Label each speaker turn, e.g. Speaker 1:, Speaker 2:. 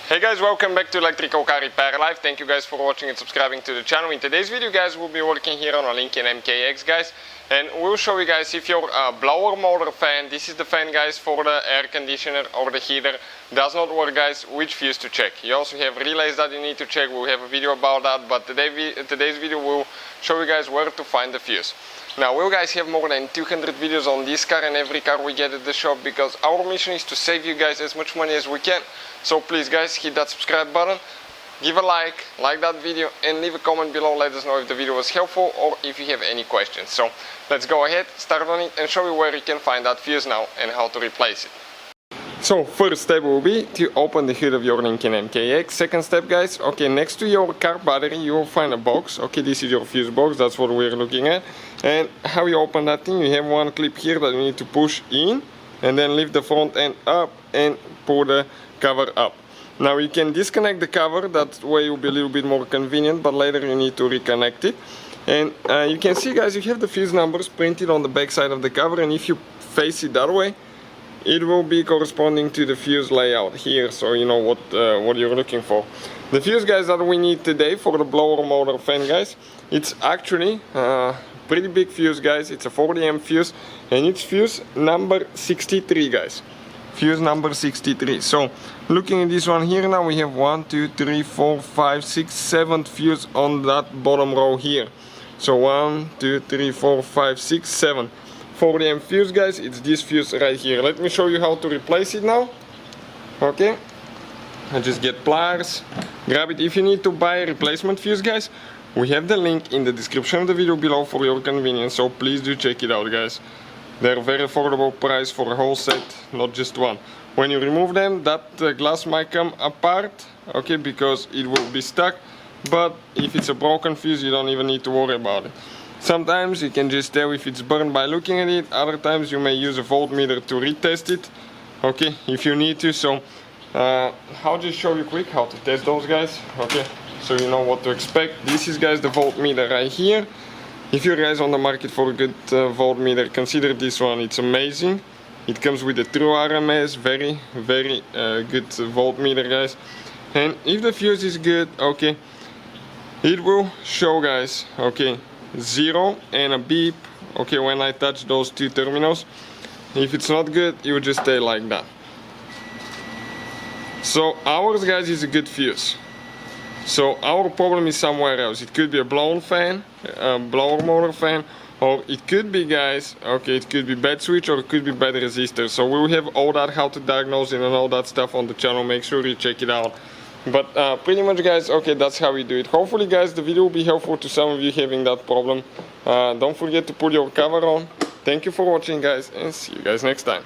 Speaker 1: Hey guys, welcome back to Electrical Car Repair Live. Thank you guys for watching and subscribing to the channel. In today's video guys, we'll be working here on a Lincoln MKX guys, and we'll show you guys if your blower motor fan, this is the fan guys for the air conditioner or the heater, does not work guys, which fuse to check. You also have relays that you need to check. We'll have a video about that, but today's video will show you guys where to find the fuse. Now we'll guys have more than 200 videos on this car and every car we get at the shop, because our mission is to save you guys as much money as we can. So please guys, hit that subscribe button, give a like that video, and leave a comment below. Let us know if the video was helpful or if you have any questions. So let's go ahead, start on it, and show you where you can find that fuse now and how to replace it. So first step will be to open the hood of your Lincoln MKX. Second step guys, okay, next to your car battery you will find a box. Okay, this is your fuse box, that's what we're looking at. And how you open that thing, you have one clip here that you need to push in and then lift the front end up and pull the cover up. Now you can disconnect the cover, that way it will be a little bit more convenient, but later you need to reconnect it. And you can see guys, you have the fuse numbers printed on the back side of the cover, and if you face it that way, it will be corresponding to the fuse layout here, so you know what you're looking for. The fuse guys that we need today for the blower motor fan guys, it's actually pretty big fuse guys. It's a 40 amp fuse, and it's fuse number 63 guys. Fuse number 63. So looking at this one here now, we have 1 2 3 4 5 6 7 fuse on that bottom row here. So 1 2 3 4 5 6 7 40 amp fuse guys. It's this fuse right here. Let me show you how to replace it now. Okay, I just get pliers, grab it. If you need to buy a replacement fuse guys, we have the link in the description of the video below for your convenience, so please do check it out guys. They're very affordable price for a whole set, not just one. When you remove them, that glass might come apart, okay, because it will be stuck, but if it's a broken fuse you don't even need to worry about it. Sometimes you can just tell if it's burned by looking at it, other times you may use a voltmeter to retest it, okay, if you need to. So I'll just show you quick how to test those guys, okay, so you know what to expect. This is guys the voltmeter right here. If you're guys on the market for a good voltmeter, consider this one. It's amazing. It comes with a true RMS, very good voltmeter guys. And if the fuse is good, okay, it will show guys, okay, 0 and a beep, okay, when I touch those two terminals. If it's not good, it will just stay like that. So ours guys is a good fuse. So our problem is somewhere else. It could be a blown fan, a blower motor fan, or it could be guys, okay, it could be bad switch, or it could be bad resistor. So we will have all that, how to diagnose it and all that stuff on the channel. Make sure you check it out. But pretty much guys, okay, that's how we do it. Hopefully guys the video will be helpful to some of you having that problem. Don't forget to put your cover on. Thank you for watching guys, and see you guys next time.